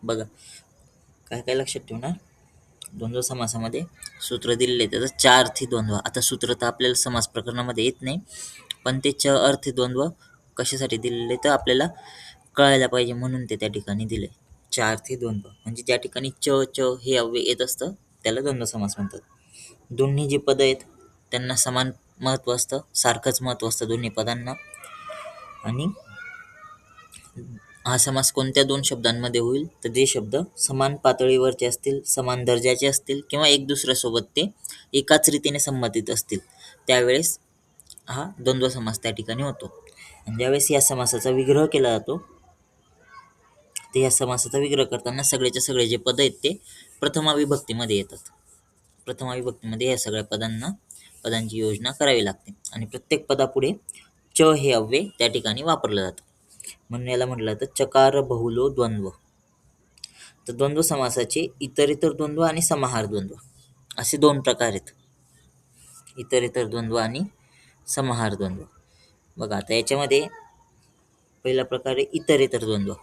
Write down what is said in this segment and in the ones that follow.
बघा, काय काय लक्षात ठेवणार. द्वंद्व समासामध्ये सूत्र दिलेले आहे, त्याचं च अर्थी द्वंद्व. आता सूत्र तर आपल्याला समास प्रकरणामध्ये येत नाही, पण ते च अर्थी द्वंद्व कशासाठी दिलेले तर आपल्याला कळायला पाहिजे म्हणून ते त्या ठिकाणी दिले. च अर्थी द्वंद्व म्हणजे ज्या ठिकाणी च च हे अव्यय येत असतं त्याला द्वंद्व समास म्हणतात. दोन्ही जी पदं आहेत त्यांना समान महत्त्व असतं, सारखंच महत्त्व असतं दोन्ही पदांना. आणि हा समास कोणत्या दोन शब्दांमध्ये होईल तर जे शब्द समान पातळीवरचे असतील, समान दर्जाचे असतील किंवा एक दुसऱ्यासोबत ते एकाच रीतीने संबंधित असतील, त्यावेळेस हा द्वंद्व समास त्या ठिकाणी होतो. आणि ज्यावेळेस या समासाचा विग्रह केला जातो, तर या समासाचा विग्रह करताना सगळेच्या सगळे जे पद आहेत ते प्रथमा विभक्तीमध्ये येतात. प्रथमा विभक्तीमध्ये या सगळ्या पदांची योजना करावी लागते आणि प्रत्येक पदापुढे च हे अव्यय त्या ठिकाणी वापरलं जातं. म्हणून याला म्हटलं जातं चकार बहुलो द्वंद्व. तर द्वंद्व समासाचे इतरेतर द्वंद्व आणि समाहार द्वंद्व असे दोन प्रकार आहेत. इतरेतर द्वंद्व आणि समाहार द्वंद्व. बघा, आता याच्यामध्ये पहिला प्रकार आहे इतरेतर द्वंद्व.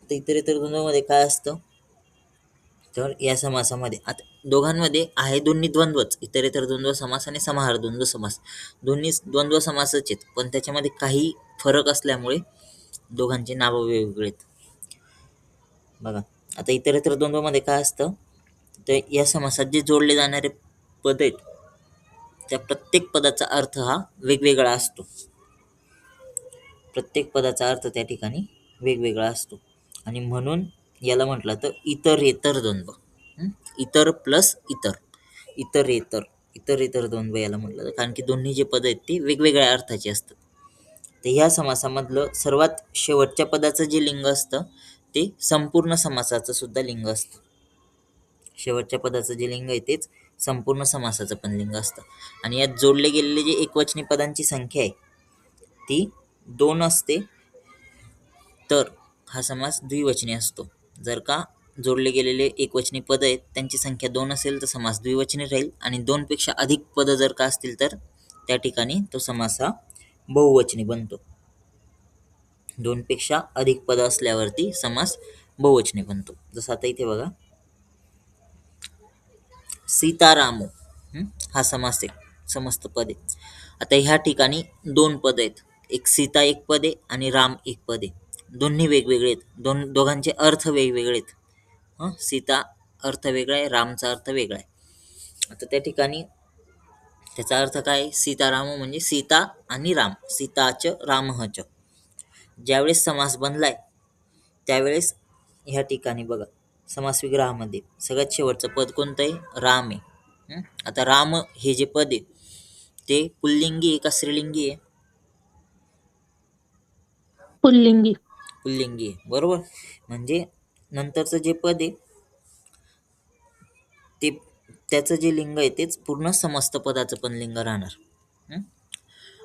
तर इतरेतर द्वंद्वमध्ये काय असतं तर या समासामध्ये आता दोघांमध्ये आहे दोन्ही द्वंद्वच, इतरेतर द्वंद्व समास आणि समाहार द्वंद्व समास. दोन्ही द्वंद्व समासच आहेत, पण त्याच्यामध्ये काही फरक असल्यामुळे दोघांची नावं वेगवेगळी आहेत. बघा, आता इतरेतर द्वंद्वमध्ये काय असतं तर या समासात जे जोडले जाणारे पद आहेत त्या प्रत्येक पदाचा अर्थ हा वेगवेगळा असतो. प्रत्येक पदाचा अर्थ त्या ठिकाणी वेगवेगळा असतो आणि म्हणून याला म्हटलं तर इतरेतर द्वंद्व. इतर प्लस इतर, इतरेतर इतरेतर द्वंद्व याला म्हटलं जातं, कारण की दोन्ही जे पद आहेत ते वेगवेगळ्या अर्थाचे असतात. तर ह्या समासामधलं सर्वात शेवटच्या पदाचं जे लिंग असतं ते संपूर्ण समासाचं सुद्धा लिंग असतं. शेवटच्या पदाचं जे लिंग आहे तेच संपूर्ण समासाचं पण लिंग असतं. आणि यात जोडले गेलेले जे एकवचनी पदांची संख्या आहे ती 2 असते, तर हा समास द्विवचनी असतो. जर का जोडले गेलेले एकवचनी पद आहेत त्यांची संख्या 2 असेल तर समास द्विवचनी राहील, आणि 2 पेक्षा अधिक पदं जर का असतील तर त्या ठिकाणी तो समास हा बहुवचनी बनतो. 2 पेक्षा अधिक पदं असल्यावरती समास बहुवचनी बनतो. जसं आता इथे बघा, सीतारामो हा समास आहे, समस्त पद आहे. आता ह्या ठिकाणी 2 पद आहेत, एक सीता एक पद आहे आणि राम एक पद आहे. दोन्ही वेगवेगळे आहेत, दोघांचे अर्थ वेगवेगळे आहेत. सीता अर्थ वेगळा आहे, रामचा अर्थ वेगळा आहे. आता त्या ठिकाणी त्याचा अर्थ काय आहे, सीताराम म्हणजे सीता आणि राम, सीताच रामच. ज्यावेळेस समास बनलाय त्यावेळेस ह्या ठिकाणी बघा समास विग्रहामध्ये सगळ्यात शेवटचं पद कोणतं आहे, राम आहे. आता राम हे जे पद आहे ते पुल्लिंगी आहे का स्त्रीलिंगी आहे? पुल्लिंगी. पुल्लिंगी आहे, बरोबर. म्हणजे नंतरचं जे पद आहे ते त्याचं जे लिंग आहे तेच पूर्ण समस्त पदाचं पण लिंग राहणार.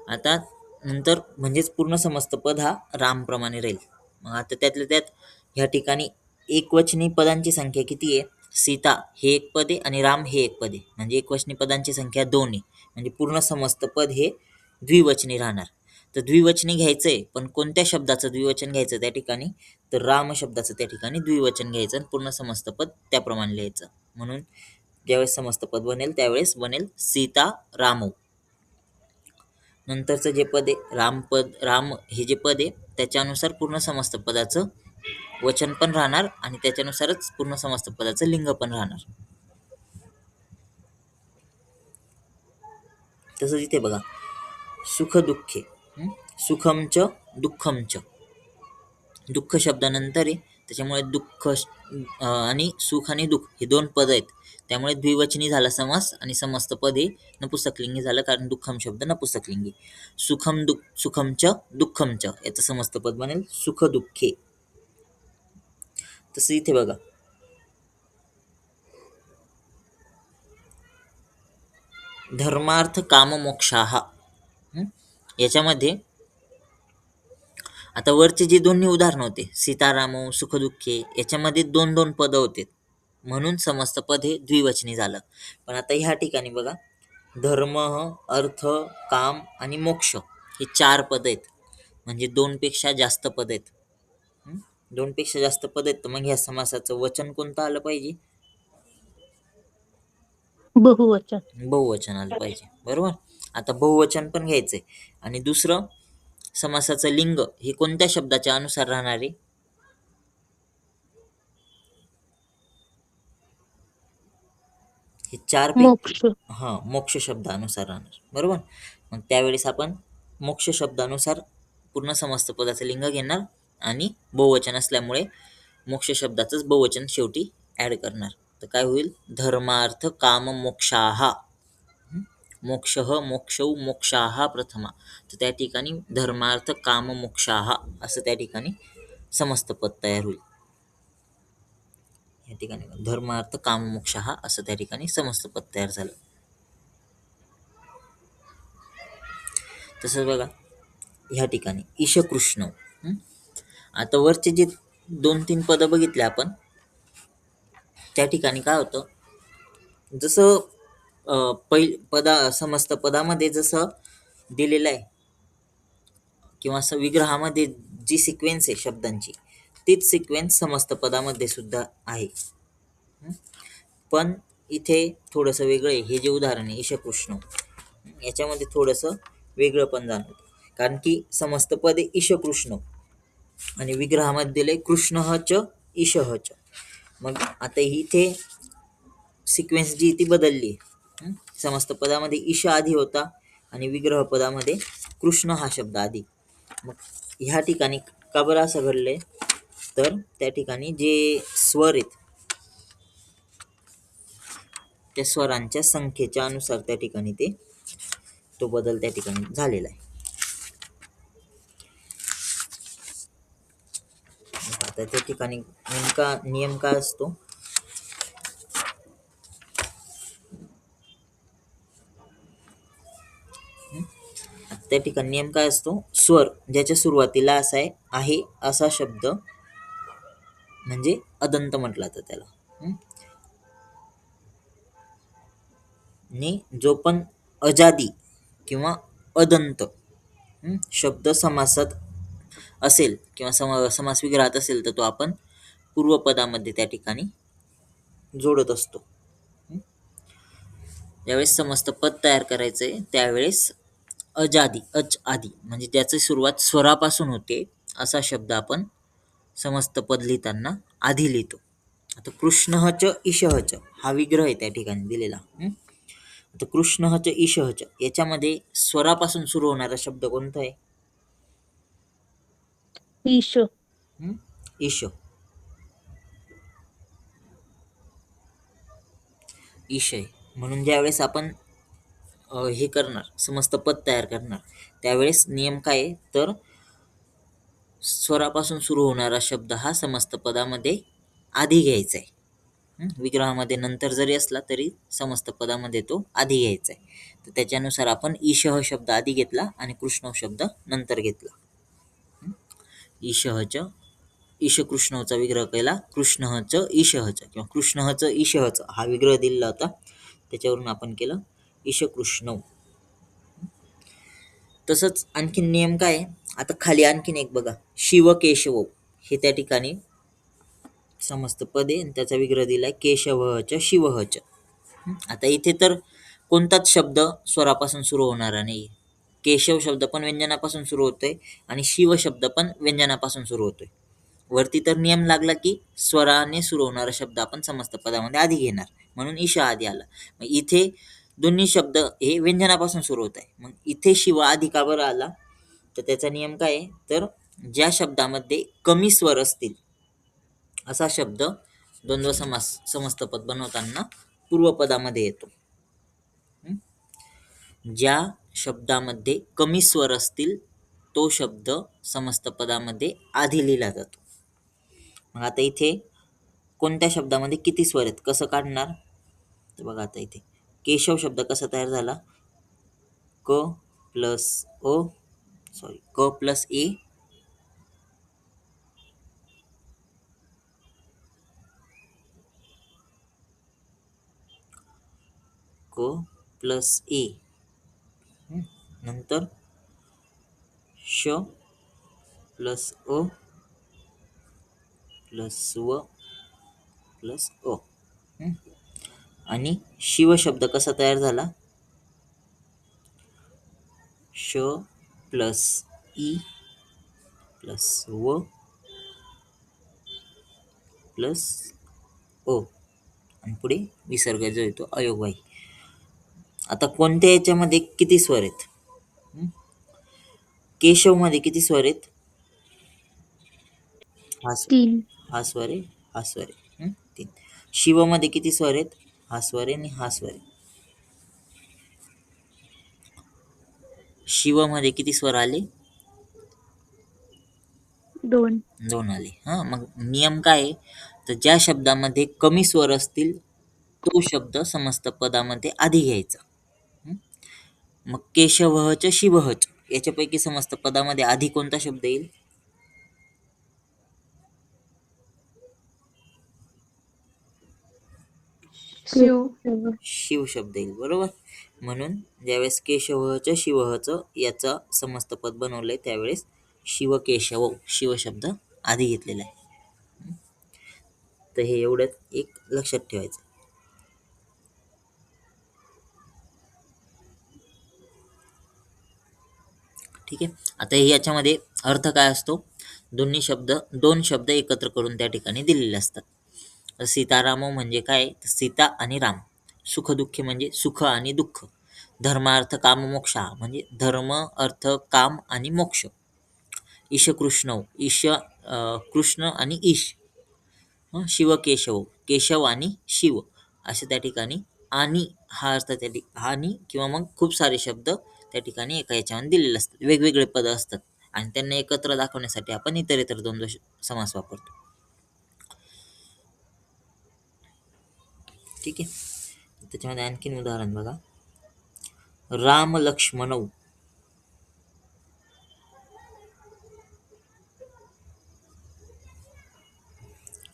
आता नंतर म्हणजेच पूर्ण समस्त पद हा रामप्रमाणे राहील. मग आता त्यातल्या त्यात ह्या ठिकाणी एकवचनी पदांची संख्या किती आहे, सीता हे एक पद आहे आणि राम हे एक पद आहे, म्हणजे एकवचनी पदांची संख्या 2 आहे. म्हणजे पूर्ण समस्त पद हे द्विवचनी राहणार. तर द्विवचनी घ्यायचं आहे, पण कोणत्या शब्दाचं द्विवचन घ्यायचं त्या ठिकाणी तर राम शब्दाचं त्या ठिकाणी द्विवचन घ्यायचं आणि पूर्ण समस्त पद त्याप्रमाणे लिहायचं. म्हणून ज्यावेळेस समस्त पद बनेल त्यावेळेस बनेल सीता रामौ. नंतरचं जे पद आहे राम हे जे पद आहे त्याच्यानुसार पूर्ण समस्त पदाचं वचन पण राहणार आणि त्याच्यानुसारच पूर्ण समस्त पदाचं लिंग पण राहणार. तसंच इथे बघा, सुख दुःखे, सुखमच दुःखमच, दुःख शब्दानंतर आहे त्याच्यामुळे दुःख आणि सुख आणि दुःख हे 2 पद आहेत, त्यामुळे द्विवचनी झाला समास आणि समस्त पद हे नपुसकलिंगी झालं, कारण दुःखम शब्द नपुसकलिंगी. सुखमच दुःखमच याचं समस्त पद बनेल सुख दुःखे. तसं इथे बघा, धर्मार्थ काम मोक्षाः याच्यामध्ये आता वरचे जे दोन्ही उदाहरणं होते सीतारामो सुखदुःखे याच्यामध्ये 2-2 पदं होते म्हणून समस्त पद हे द्विवचनी झालं. पण आता ह्या ठिकाणी बघा, धर्म, अर्थ, काम आणि मोक्ष हे 4 पद आहेत, म्हणजे 2 पेक्षा जास्त पद आहेत. दोनपेक्षा जास्त पद आहेत तर मग ह्या समासाचं वचन कोणतं आलं पाहिजे? बहुवचन. बहुवचन आलं पाहिजे, बरोबर. आता बहुवचन पण घ्यायचंय. आणि दुसरं, समासाचं लिंग हे कोणत्या शब्दाच्या अनुसार राहणार आहे? हे चार पैकी मोक्ष. मोक्ष शब्दानुसार राहणार, बरोबर. मग त्यावेळेस आपण मोक्ष शब्दानुसार पूर्ण समस्त पदाचं लिंग घेणार आणि बहुवचन असल्यामुळे मोक्ष शब्दाचंच बहुवचन शेवटी ऍड करणार. तर काय होईल? धर्मार्थ काम मोक्षाः. मोक्ष मोक्षौ मोक्षाः प्रथमा. तर त्या ठिकाणी धर्मार्थ काम मोक्षाः असं त्या ठिकाणी समस्त पद तयार होईल. या ठिकाणी धर्मार्थ काम मोक्षाः असं त्या ठिकाणी समस्त पद तयार झालं. तसंच बघा ह्या ठिकाणी ईशकृष्ण. आता वरचे जे 2-3 पदं बघितले आपण, त्या ठिकाणी काय होतं, जसं समस्त पदामध्ये जसं दिलेलं आहे किंवा असं विग्रहामध्ये जी सिक्वेन्स आहे शब्दांची, तीच सिक्वेन्स समस्त पदामध्ये सुद्धा आहे. पण इथे थोडंसं वेगळं आहे. हे जे उदाहरण आहे ईशकृष्ण, याच्यामध्ये थोडंसं वेगळं पण जाणवतं. कारण की समस्त पदे ईशकृष्ण आणि विग्रहामध्ये दिले कृष्ण च ईशः च. मग आता इथे सिक्वेन्स जी ती बदलली. समस्त पदामध्ये ईश आधी होता आणि विग्रह पदामध्ये कृष्ण हा शब्द आधी. मग ह्या ठिकाणी का बरं असं घडलंय? तर त्या ठिकाणी जे स्वर आहेत त्या स्वरांच्या संख्येच्या अनुसार त्या ठिकाणी तो बदल त्या ठिकाणी झालेला आहे. आता त्या ठिकाणी नेमका नियम काय असतो? त्या ठिकाणी नियम काय असतो? स्वर ज्याच्या सुरुवातीला असा आहे असा शब्द म्हणजे अदंत म्हटला तर त्याला. आणि जो पण अजादी किंवा अदंत शब्द समासात असेल किंवा समास विग्रहात असेल तर तो आपण पूर्वपदामध्ये त्या ठिकाणी जोडत असतो. ज्यावेळेस समस्त पद तयार करायचंय त्यावेळेस आदी म्हणजे ज्याची सुरुवात स्वरापासून होते असा शब्द आपण समस्त पद लिहिताना आधी लिहितो. आता कृष्ण च ईशः च हा विग्रह आहे त्या ठिकाणी दिलेला. आता कृष्ण च ईशः च याच्यामध्ये स्वरापासून सुरू होणारा शब्द कोणता आहे? ईश. ईश. ईश आहे. म्हणून ज्यावेळेस आपण हे करणार, समस्त पद तयार करणार, त्यावेळेस नियम काय आहे? तर स्वरापासून सुरू होणारा शब्द हा समस्त पदामध्ये आधी घ्यायचा आहे. विग्रहामध्ये नंतर जरी असला तरी समस्त पदामध्ये तो आधी घ्यायचा आहे. तर त्याच्यानुसार आपण ईशः शब्द आधी घेतला आणि कृष्ण शब्द नंतर घेतला. ईशः च ईशकृष्णचा विग्रह केला कृष्ण च ईशः च किंवा कृष्ण च ईशः च हा विग्रह दिलेला होता, त्याच्यावरून आपण केलं ईशकृष्ण. तसंच आणखीन नियम काय आहे? आता खाली आणखीन एक बघा, शिव केशव हे त्या ठिकाणी समस्त पदे आणि त्याचा विग्रह दिलाय केशवः च शिवः च. आता इथे तर कोणताच शब्द स्वरापासून सुरू होणारा नाही. केशव शब्द पण व्यंजनापासून सुरू होतोय आणि शिव शब्द पण व्यंजनापासून सुरू होतोय. वरती तर नियम लागला की स्वराने सुरू होणारा शब्द आपण समस्त पदामध्ये आधी घेणार, म्हणून ईशा आधी आला. मग इथे दोन्ही शब्द हे व्यंजनापासून सुरू होत आहे. मग इथे शिव आधी का बरं आला? तर त्याचा नियम काय आहे? तर ज्या शब्दामध्ये कमी स्वर असतील असा शब्द द्वंद्व समास समस्त पद बनवताना पूर्वपदामध्ये येतो. ज्या शब्दामध्ये कमी स्वर असतील तो शब्द समस्त पदामध्ये आधी लिहिला जातो. मग आता इथे कोणत्या शब्दामध्ये किती स्वर आहेत कसं काढणार? तर बघा आता इथे केशव शब्द कसा तयार झाला? क प्लस ए क प्लस ए नंतर श प्लस अ प्लस व प्लस ओ. हं? आणि शिव शब्द कसा तयार झाला? श प्लस ई प्लस व प्लस ओ आणि पुढे विसर्ग जो येतो अयोगवाही. आता कोणत्या याच्यामध्ये किती स्वर आहेत? केशवमध्ये किती स्वर आहेत? हा स्वर, 3. हा स्वर आहे, हा स्वर आहे. 3. शिवमध्ये किती स्वर आहेत? हा स्वर आहे आणि हा स्वर आहे. शिवमध्ये किती स्वर आले? 2. 2 आले. हा, मग नियम काय आहे? तर ज्या शब्दामध्ये कमी स्वर असतील तो शब्द समस्त पदामध्ये आधी घ्यायचा. हं? मग केशवच शिवहच याच्यापैकी समस्त पदामध्ये आधी कोणता शब्द येईल? शिव. शिव शब्द येईल, बरोबर. म्हणून ज्यावेळेस केशवच शिवहच याचा समस्त पद बनवलंय त्यावेळेस शिवकेशव शिव शब्द आधी घेतलेला आहे. तर हे एवढंच एक लक्षात ठेवायचं. ठीक आहे. आता हे याच्यामध्ये अर्थ काय असतो? दोन शब्द एकत्र करून त्या ठिकाणी दिलेले असतात. सीताराम म्हणजे काय? सीता आणि राम. सुखदुःखी म्हणजे सुख आणि दुःख. धर्मार्थ काम मोक्ष म्हणजे धर्म अर्थ काम आणि मोक्ष. ईश कृष्ण कृष्ण आणि ईश. शिव केशव केशव आणि शिव असे त्या ठिकाणी. आणि हा अर्थ आणि किंवा मग खूप सारे शब्द त्या ठिकाणी एका याच्यामध्ये दिलेले असतात. वेगवेगळे पद असतात आणि त्यांना एकत्र दाखवण्यासाठी आपण इतर द्वंद्व समास वापरतो. ठीक आहे. त्याच्यामध्ये आणखीन उदाहरण बघा. राम लक्ष्मणौ.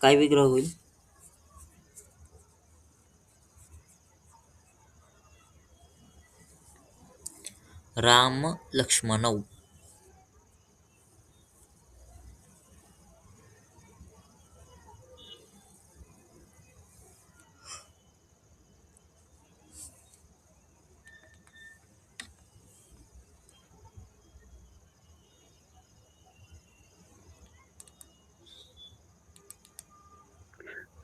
काय विग्रह होईल? राम लक्ष्मणौ.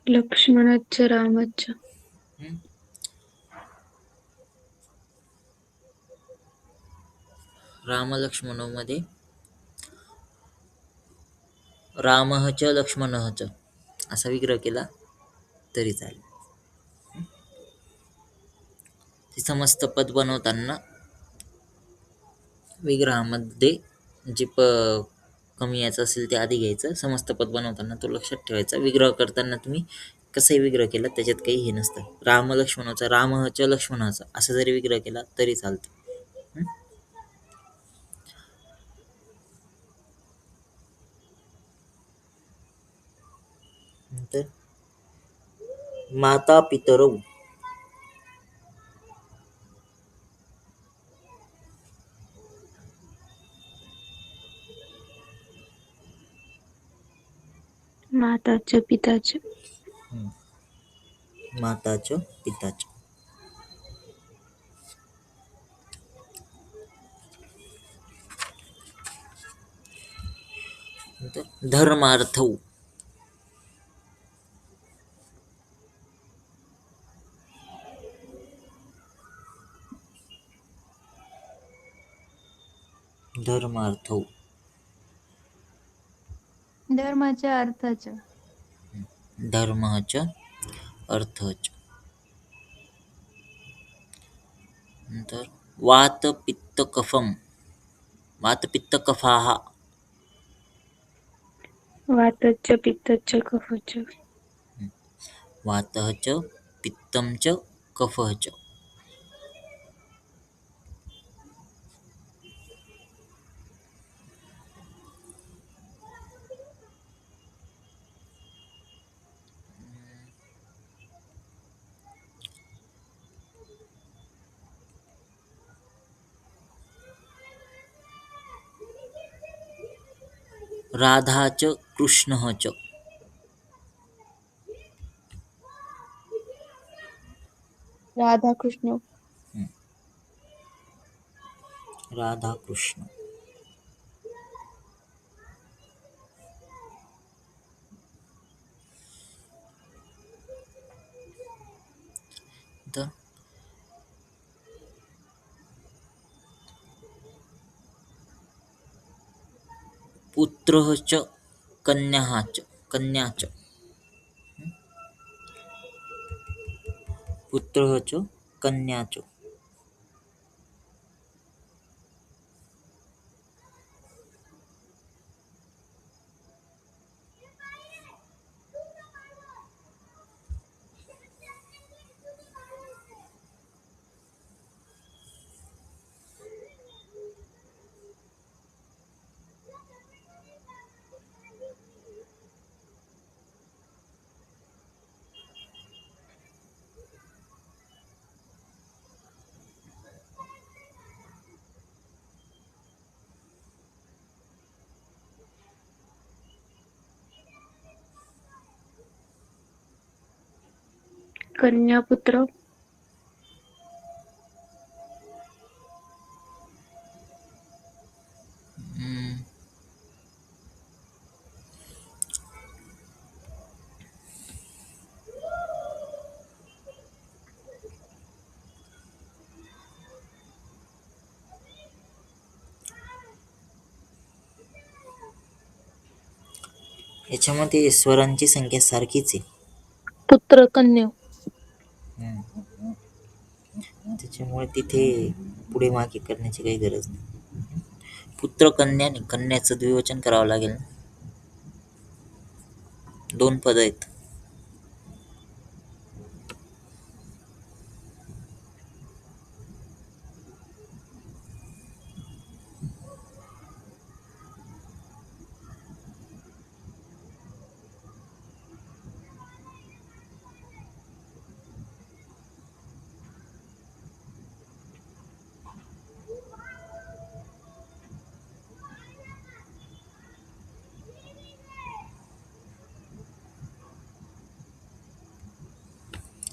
लक्ष्मणच्च रामच्च. हं? राम लक्ष्मणौ मध्ये रामः च लक्ष्मणः च असा विग्रह केला तरी चालेल. ते समस्त पद बनवताना विग्रहामध्ये जे कमी याचं असेल ते आधी घ्यायचं. समस्त पद बनवताना तो लक्षात ठेवायचा. विग्रह करताना तुम्ही कसंही विग्रह केला त्याच्यात काही हे नसतं. राम लक्ष्मणाचा रामच लक्ष्मणाचा असा जरी विग्रह केला तरी चालतं. नंतर माता पितरौ. माताच पिताच. माताच पिताच. नंतर धर्मार्थौ. धर्मार्थौ. धर्माच्या अर्थाच. धर्मच अर्थच. नंतर वात पित्त कफम. वात पित्त कफाः. वातच्च पित्तच्च कफच. वातः च पित्तं च कफः च. राधा च कृष्णः च. राधाकृष्ण. राधाकृष्ण. तर पुत्रः च कन्या च पुत्रः च कन्या च. कन्यापुत्र. हम्म, याच्यामध्ये स्वरांची संख्या सारखीच आहे. पुत्र कन्या. त्याच्यामुळे तिथे पुढे मागे करण्याची काही गरज नाही. पुत्र कन्या नाही, कन्याचं द्विवचन करावं लागेल ना. 2 पद आहेत.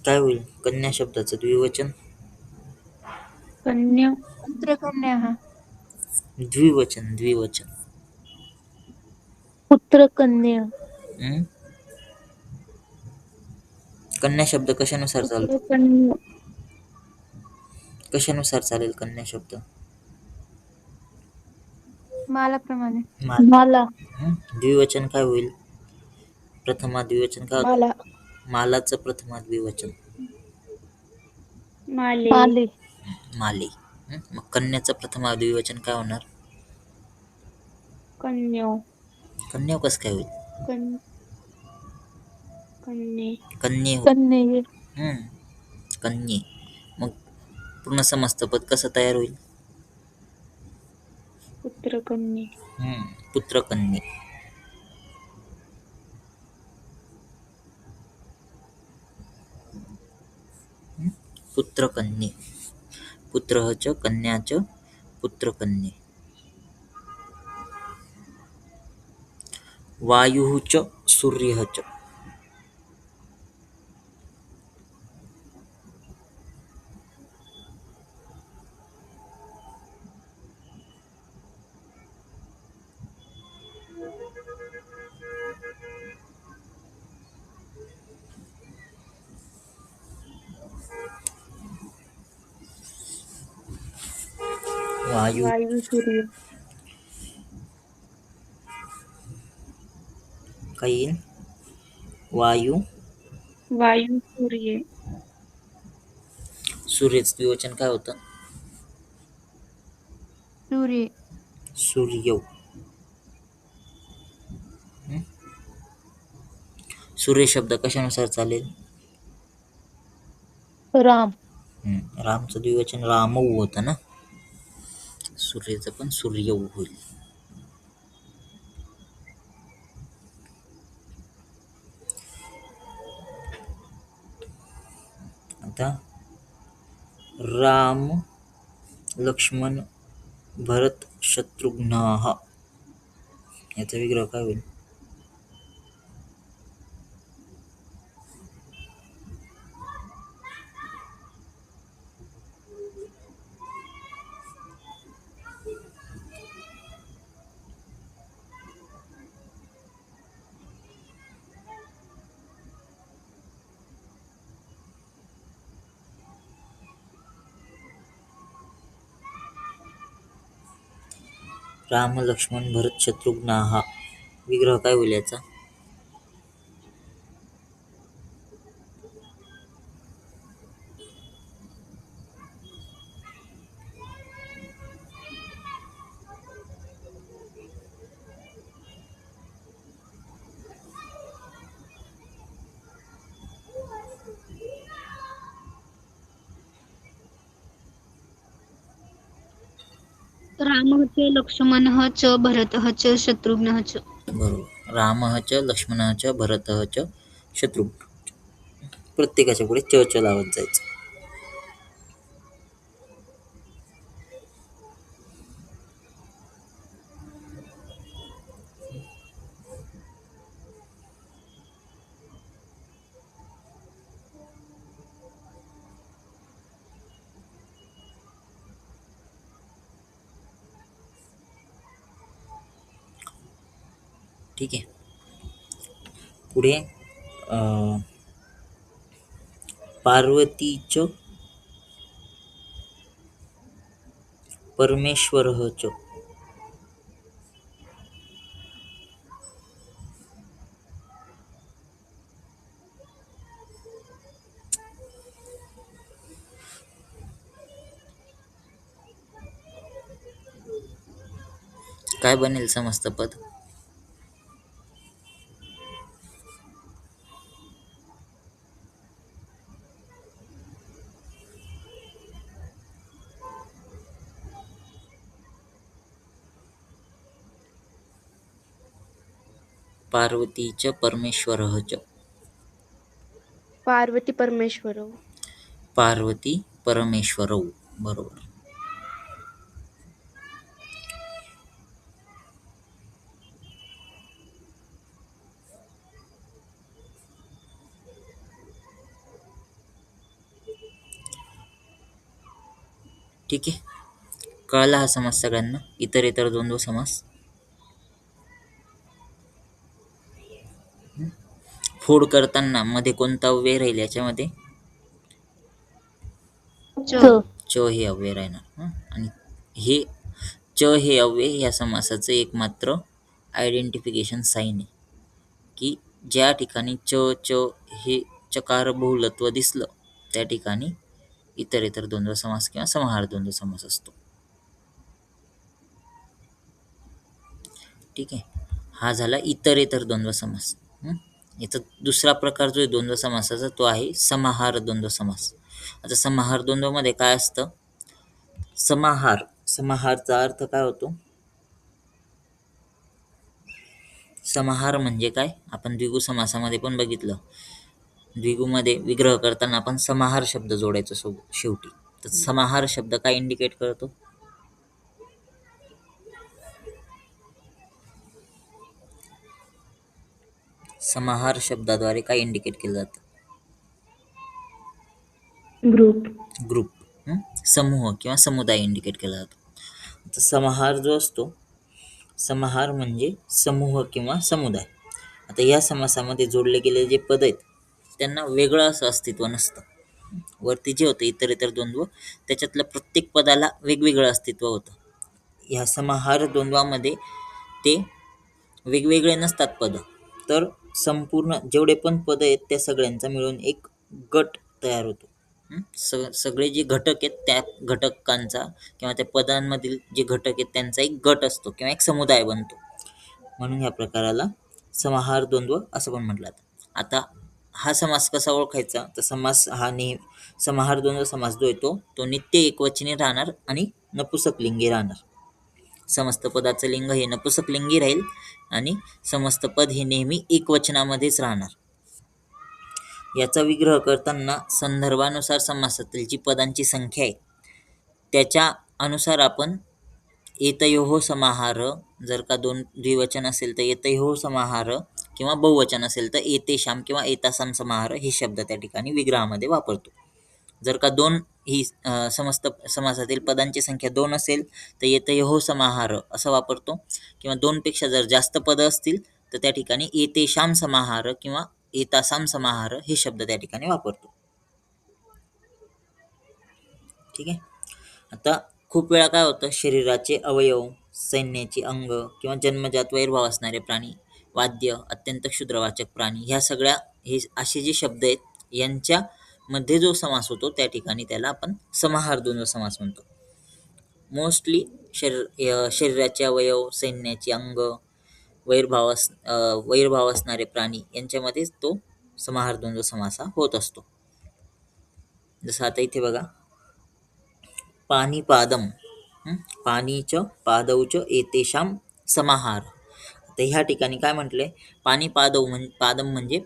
काय होईल कन्या शब्दाचं द्विवचन? कन्या. पुत्रकन्या. द्विवचन. पुत्र कन्या. हम्म? कन्या शब्द कशानुसार चालतो? पुत्र कन्या. कशानुसार चालेल कन्या शब्द? मालाप्रमाणे. माला. द्विवचन काय होईल? प्रथमा द्विवचन काय होतं? माला. मालाचं प्रथमा द्विवचन माले. माले. माले. मग कन्याचं प्रथमा द्विवचन काय होणार? कन्या. कन्या कसं काय होईल? कन्ये. कन्ये हो. कन्ये. कन्ये. मग पूर्ण समस्त पद कसं तयार होईल? पुत्र कन्ये. पुत्र कन्ये. पुत्र कन्ये. पुत्रः च कन्या च पुत्र कन्ये. वायुः च सूर्यः च. वायू वायू सूर्य. काय येईल? वायू. वायू सूर्य. सूर्याचं द्विवचन काय होतं? सूर्य. सूर्य. सूर्य शब्द कशानुसार चालेल? राम. रामचं द्विवचन रामऊ होतं ना. सूर्याचं पण सूर्यऊ होईल. आता राम लक्ष्मण भरत शत्रुघ्नः याचा विग्रह काय होईल? राम लक्ष्मण भरत शत्रुघ्न हा विग्रह काय होईल याचा? रामः च लक्ष्मणः च भरतः च शत्रुघ्नः च. बरोबर. रामः च लक्ष्मणः च भरतः च शत्रुघ्न. प्रत्येकाच्या पुढे च लावत जायचं. ठीक आहे. पुढे पार्वतीच परमेश्वरः च. काय बनेल समस्त पद? पार्वतीच परमेश्वरः च. पार्वती परमेश्वरौ. पार्वती परमेश्वरौ. बरोबर. ठीक आहे. कळला हा समास सगळ्यांना? इतर द्वंद्व समास. फोड करताना मध्ये कोणता अव्यय राहील याच्यामध्ये? च. च हे अव्यय राहणार. आणि हे च हे अव्यय या समासाचं एकमात्र आयडेंटिफिकेशन साईन आहे की ज्या ठिकाणी च हे चकार बहुलत्व दिसलं त्या ठिकाणी इतर द्वंद्व समास किंवा समाहार द्वंद्व समास असतो. ठीक आहे. हा झाला इतर द्वंद्व समास. याचा दुसरा प्रकार जो आहे द्वंद्व समासाचा तो आहे समाहार द्वंद्व समास. आता समाहार द्वंद्वमध्ये काय असतं? समाहारचा अर्थ काय होतो? समाहार म्हणजे काय? आपण द्विगु समासामध्ये पण बघितलं. द्विगुमध्ये विग्रह करताना आपण समाहार शब्द जोडायचो शेवटी. तर समाहार शब्द काय इंडिकेट करतो? समाहार शब्दाद्वारे काय इंडिकेट केलं जातं? ग्रुप. समूह किंवा समुदाय इंडिकेट केला जातो. तर समाहार जो असतो, समाहार म्हणजे समूह किंवा समुदाय. आता या समासामध्ये जोडले गेलेले जे पद आहेत त्यांना वेगळं असं अस्तित्व नसतं. वरती जे होतं इतर द्वंद्व त्याच्यातल्या प्रत्येक पदाला वेगवेगळं अस्तित्व होतं. ह्या समाहार द्वंद्वामध्ये ते वेगवेगळे नसतात पद, तर संपूर्ण जेवढे पण पद आहेत त्या सगळ्यांचा मिळून एक गट तयार होतो. सगळे जे घटक आहेत त्या घटकांचा किंवा त्या पदांमधील जे घटक आहेत त्यांचा एक गट असतो किंवा एक समुदाय बनतो. म्हणून ह्या प्रकाराला समाहार द्वंद्व असं पण म्हटलं जातं. आता हा समास कसा ओळखायचा? तर समाहार द्वंद्व समास जो येतो तो नित्य एकवचनी राहणार आणि नपुसकलिंगी राहणार. समस्त पदाचं लिंग हे नपुसकलिंगी राहील आणि समस्त पद हे नेहमी एकवचनामध्येच राहणार. याचा विग्रह करताना संदर्भानुसार समासातील जी पदांची संख्या आहे त्याच्या अनुसार आपण एतयोः समाहार, जर का दोन द्विवचन असेल तर एतयोः समाहार किंवा बहुवचन असेल तर एतेषां किंवा एतासां समाहार हे शब्द त्या ठिकाणी विग्रहामध्ये वापरतो. जर का दोन ही समस्त समासातील पदांची संख्या 2 असेल तर एतयोः समाहार असं वापरतो, किंवा 2 पेक्षा जर जास्त पदं असतील तर त्या ठिकाणी एतेषां समाहार किंवा एतासां समाहार हे शब्द त्या ठिकाणी वापरतो. ठीक आहे. आता खूप वेळा काय होतं, शरीराचे अवयव सैन्याची अंग किंवा जन्मजात वैरभाव असणारे प्राणी, वाद्य, अत्यंत क्षुद्रवाचक प्राणी, ह्या सगळ्या हे असे जे शब्द आहेत यांच्यामध्ये जो समास होतो त्या ठिकाणी त्याला आपण समाहार द्वंद्व समास म्हणतो. मोस्टली शरीराचे अवयव, सैन्याची अंग, वैरभाव असणारे प्राणी यांच्यामध्येच तो समाहार द्वंद्व समास हा होत असतो. जसं आता इथे बघा, पाणीपादम, पाणीच पादौच एतेषां समाहार. तर ह्या ठिकाणी काय म्हटलंय, पादम म्हणजे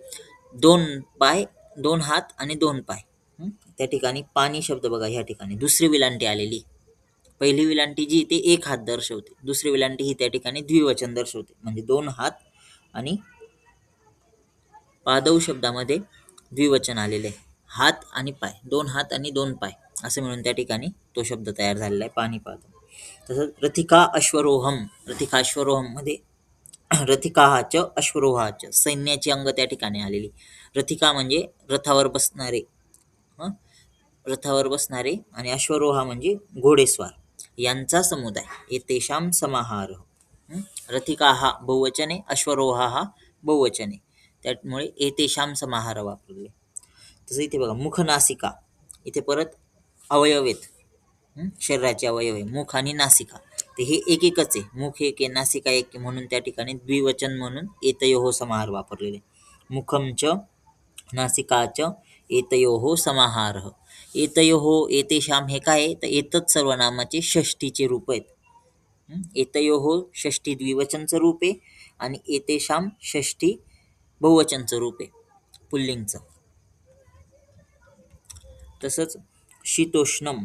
2 पाय, 2 हात आणि 2 पाय. त्या ठिकाणी पाणी शब्द बघा, ह्या ठिकाणी दुसरी विलांटी आलेली. पहिली विलांटी जी ते 1 हात दर्शवते, दुसरी विलांटी ही त्या ठिकाणी द्विवचन दर्शवते, म्हणजे 2 हात. आणि पादव शब्दामध्ये द्विवचन आलेले आहे, हात आणि पाय, 2 हात आणि 2 पाय असं मिळून त्या ठिकाणी तो शब्द तयार झालेला आहे, पाणीपादम. तसंच रथिका अश्वरोहम, रथिका अश्वरोहम मध्ये रथिकाहाच अश्वरोहाच, सैन्याची अंग त्या ठिकाणी आलेली. रथिका म्हणजे रथावर बसणारे, रथावर बसणारे, आणि अश्वरोहा म्हणजे घोडेस्वार यांचा समुदाय. एतेषां समाहार. रथिका हा बहुवचन आहे, अश्वरोहा हा बहुवचन आहे, त्यामुळे एतेषां समाहार वापरले. तसं इथे बघा, मुख नासिका, इथे परत अवयव आहेत, शरीराचे अवयव आहे मुख आणि नासिका. ते हे एकच आहे, मुख एक आहे, नासिका एक आहे, म्हणून त्या ठिकाणी द्विवचन म्हणून एतयोः समाहार वापरलेले. मुखम च नासिकाच एतयोः समाहारः. एतयोः, एतेषां हे काय आहे, तर एतत् सर्वनामाचे षष्ठीचे रूप आहेत. एतयोः षष्ठी द्विवचनचं रूप आहे आणि एतेषां षष्ठी बहुवचनचं रूप आहे, पुल्लिंगचं. तसंच शीतोष्णम,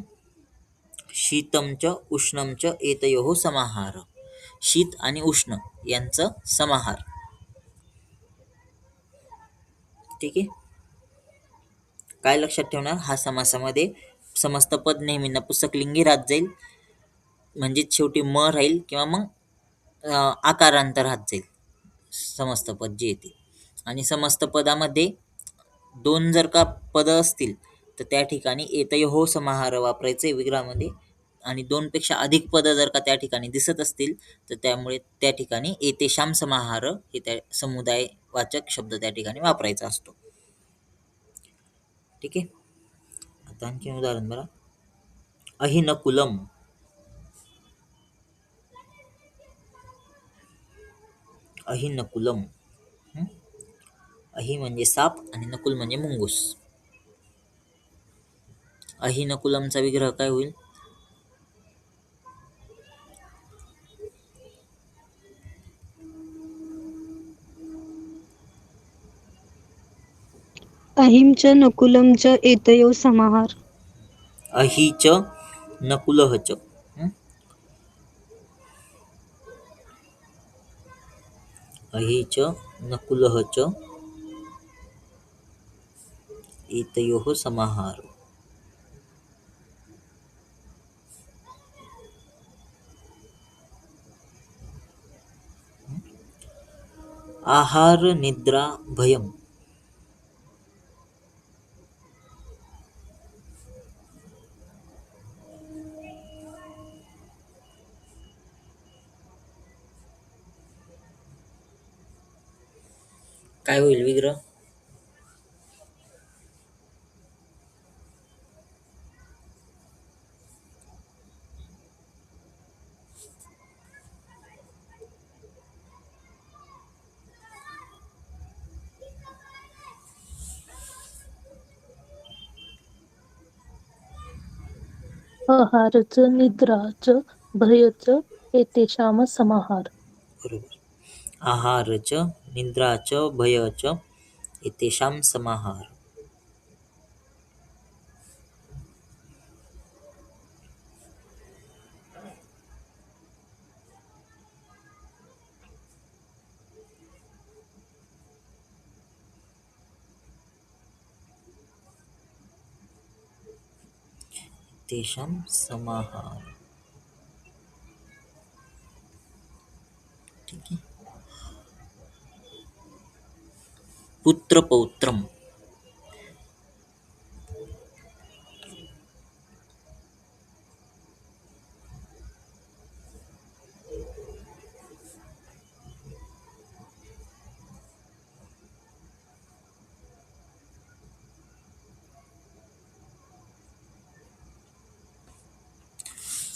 शीतम च उष्णम च एतयोः समाहार. शीत आणि उष्ण यांचं समाहार. ठीक आहे. काय लक्षात ठेवणार, हा समासामध्ये समस्त पद नेहमी नपुंसकलिंगी राहत जाईल, म्हणजे शेवटी म राहील किंवा मग आकारांत राहत जाईल समस्त पद जे येते. आणि समस्त पदामध्ये 2 जर का पद असतील तर त्या ठिकाणी एतयोः समाहार वापरायचे विग्रहामध्ये, आणि 2 पेक्षा अधिक पद जर का त्या ठिकाणी दिसत असतील तर त्यामुळे त्या ठिकाणी एतेषां समाहार हे त्या समुदायवाचक शब्द त्या ठिकाणी वापरायचा असतो. ठीक आहे. आता आणखी उदाहरण बघा, अहिनकुलम, अहिनकुलम. अहि म्हणजे साप आणि नकुल म्हणजे मुंगूस. अहिनकुलमचा विग्रह काय होईल, अहिं च नकुलं च एतयोः समाहार. अहि च नकुलः च. अहि च नकुलः च एतयोः समाहार. आहार निद्रा भयम. काय होईल विग्रह, आहारच निद्राच भयच एतेषां समाहार. बरोबर. आहार च निद्रा च भय च एतेषां समाहार. एतेषां समाहार. ठीक आहे. पुत्र पौत्रम,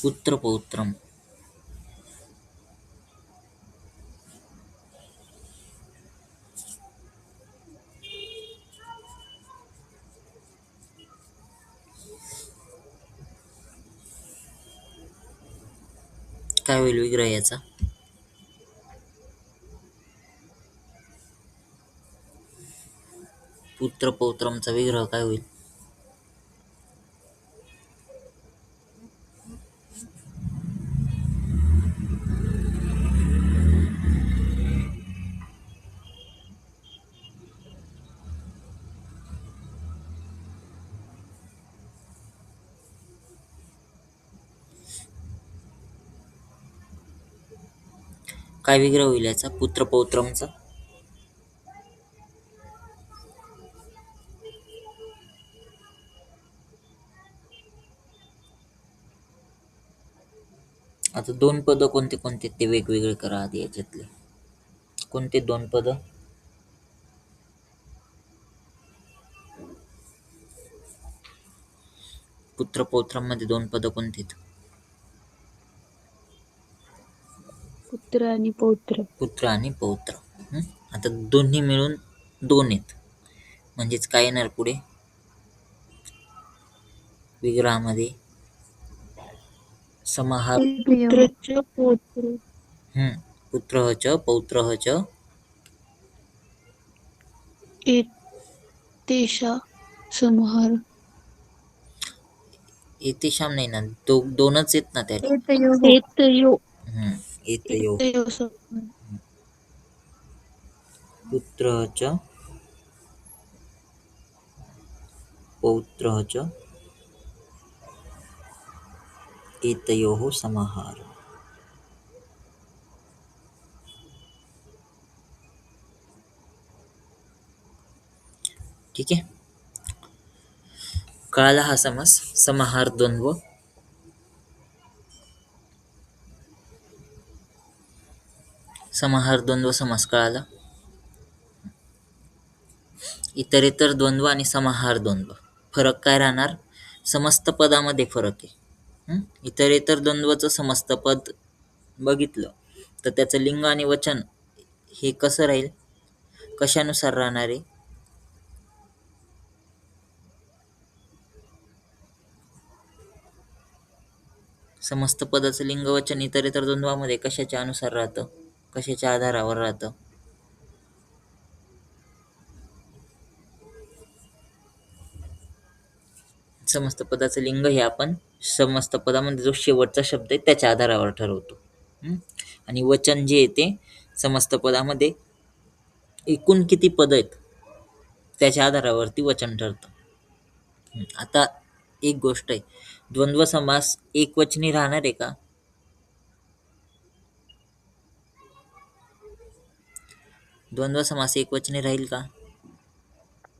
पुत्र पौत्रम. काय होईल विग्रह याचा? पुत्र पौत्रमचा विग्रह काय होईल? काय विग्रह होईल याचा पुत्र पौत्रमचा? आता दोन पद कोणते कोणते ते वेगवेगळे करा आधी याच्यातले. कोणते दोन पद? पुत्र पौत्रम मध्ये दोन पद कोणते आहेत? पुत्र आणि पौत्र. पुत्र आणि पौत्र. आता दोन्ही मिळून दोन आहेत, म्हणजेच काय येणार पुढे विग्रहामध्ये? समाहार. पुत्रच पौत्र. पुत्र च पौत्र च एतेषा समाहार. येतेशाम नाही ना, दोनच आहेत ना त्या. एतयोः एतयो. एतयो. एतयो समाहार. पुत्र च पौत्र च एतयोः समाहार. ठीक आहे. कळाला हा समास समाहार द्वंद्व. समाहार द्वंद्व समास कळाला. इतरेतर द्वंद्व आणि समाहार द्वंद्व फरक काय राहणार? समस्त पदामध्ये फरक आहे. इतरेतर द्वंद्वचं समस्त पद बघितलं तर त्याचं लिंग आणि वचन हे कसं राहील, कशानुसार राहणार आहे? समस्त पदाचं लिंग वचन इतरेतर द्वंद्वामध्ये कशाच्या अनुसार राहतं, कशाच्या आधारावर राहतं? समस्त पदाचं लिंग हे आपण समस्त पदामध्ये जो शेवटचा शब्द आहे त्याच्या आधारावर ठरवतो. आणि वचन जे आहे ते समस्त पदामध्ये एकूण किती पद आहेत त्याच्या आधारावरती वचन ठरतं. आता एक गोष्ट आहे, द्वंद्व समास एकवचनी राहणार आहे का? द्वंद्व समास एकवचनी राहील का?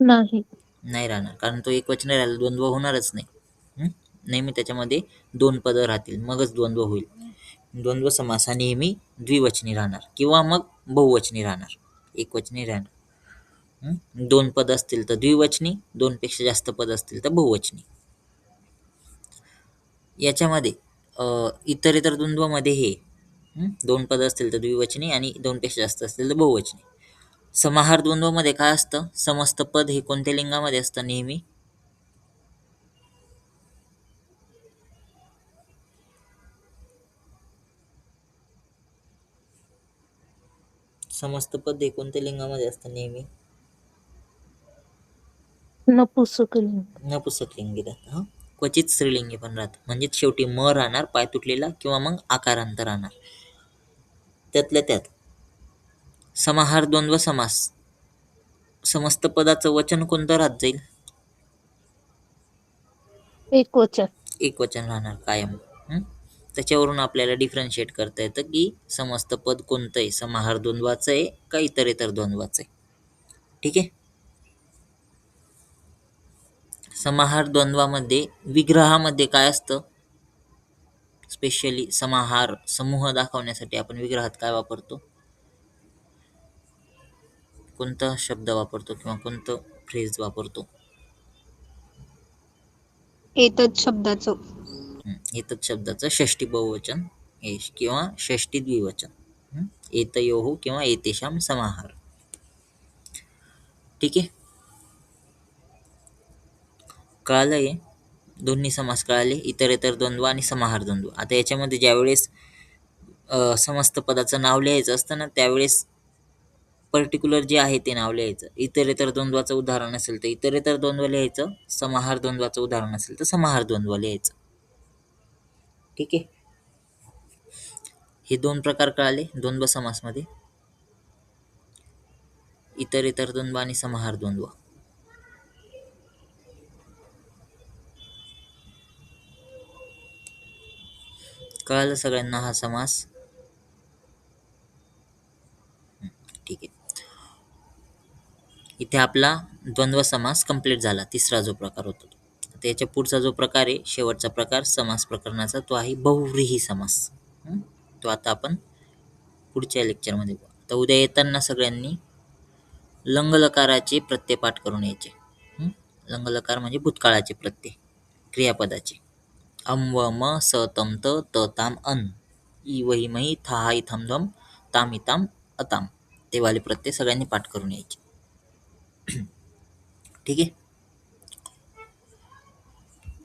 नाही. नाही राहणार, कारण तो एकवचनी राहिला द्वंद्व होणारच नाही. नेहमी त्याच्यामध्ये दोन पदं राहतील मगच द्वंद्व होईल. द्वंद्व समास हा नेहमी द्विवचनी राहणार किंवा मग बहुवचनी राहणार, एकवचनी राहणार. दोन पद असतील तर द्विवचनी, दोनपेक्षा जास्त पद असतील तर बहुवचनी. याच्यामध्ये इतरेतर द्वंद्वामध्ये हे दोन पद असतील तर द्विवचनी आणि दोनपेक्षा जास्त असतील तर बहुवचनी. समाहार द्वंद्वामध्ये काय असतं? समस्त पद हे कोणत्या लिंगामध्ये असतं नेहमी? समस्त पद हे कोणत्या लिंगामध्ये असतं नेहमी? नपुंसकलिंग. नपुंसकलिंगी राहतं. क्वचित स्त्रीलिंगी पण राहतं, म्हणजे शेवटी म राहणार पाय तुटलेला किंवा मग आकारांत राहणार. त्यातल्या त्यात समाहार द्वंद्व समास समस्त पदाचं वचन कोणतं राहत जाईल? एकवचन. एकवचन राहणार कायम. त्याच्यावरून आपल्याला डिफरन्शिएट करता येतं की समस्त पद कोणतं आहे, समाहार द्वंद्वाचं आहे का इतरेतर द्वंद्वाचं आहे. ठीक आहे. समाहार द्वंद्वामध्ये विग्रहामध्ये काय असतं? स्पेशली समाहार समूह दाखवण्यासाठी आपण विग्रहात काय वापरतो? कोणता शब्द वापरतो किंवा कोणतं फ्रेज वापरतो? एतत् शब्दाचं. हे तत्शब्दाचं षष्टी बहुवचन किंवा षष्टी द्विवचन. एतयोः किंवा एतेषां समाहार. ठीक आहे. कळालं हे? दोन्ही समास कळाले, इतरेतर द्वंद्व आणि समाहार द्वंद्व. आता याच्यामध्ये ज्यावेळेस समस्त पदाचं नाव लिहायचं असतं ना, त्यावेळेस पर्टिक्युलर जे आहे ते नाव लिहायचं. इतरेतर द्वंद्वाचं उदाहरण असेल तर इतरेतर द्वंद्व लिहायचं, समाहार द्वंद्वाचं उदाहरण असेल तर समाहार द्वंद्व लिहायचं. ठीक आहे. हे 2 प्रकार कळाले द्वंद्व समासमध्ये, इतरेतर द्वंद्व आणि समाहार द्वंद्व. कळालं सगळ्यांना हा समास? ठीक आहे. इथे आपला द्वंद्व समास कंप्लीट झाला, तिसरा जो प्रकार होता तो. आता याच्या पुढचा जो प्रकार आहे, शेवटचा प्रकार समास प्रकरणाचा, तो आहे बहुव्रीही समास. तो आता आपण पुढच्या लेक्चरमध्ये बघू. तर उद्या येताना सगळ्यांनी लंगलकाराचे प्रत्यय पाठ करून यायचे. लंगलकार म्हणजे भूतकाळाचे प्रत्यय क्रियापदाचे. अम व म स तम त त ताम अन इ वही मही था हा इथम धम ताम इताम अताम, ते वाले प्रत्यय सगळ्यांनी पाठ करून यायचे. ठीक आहे.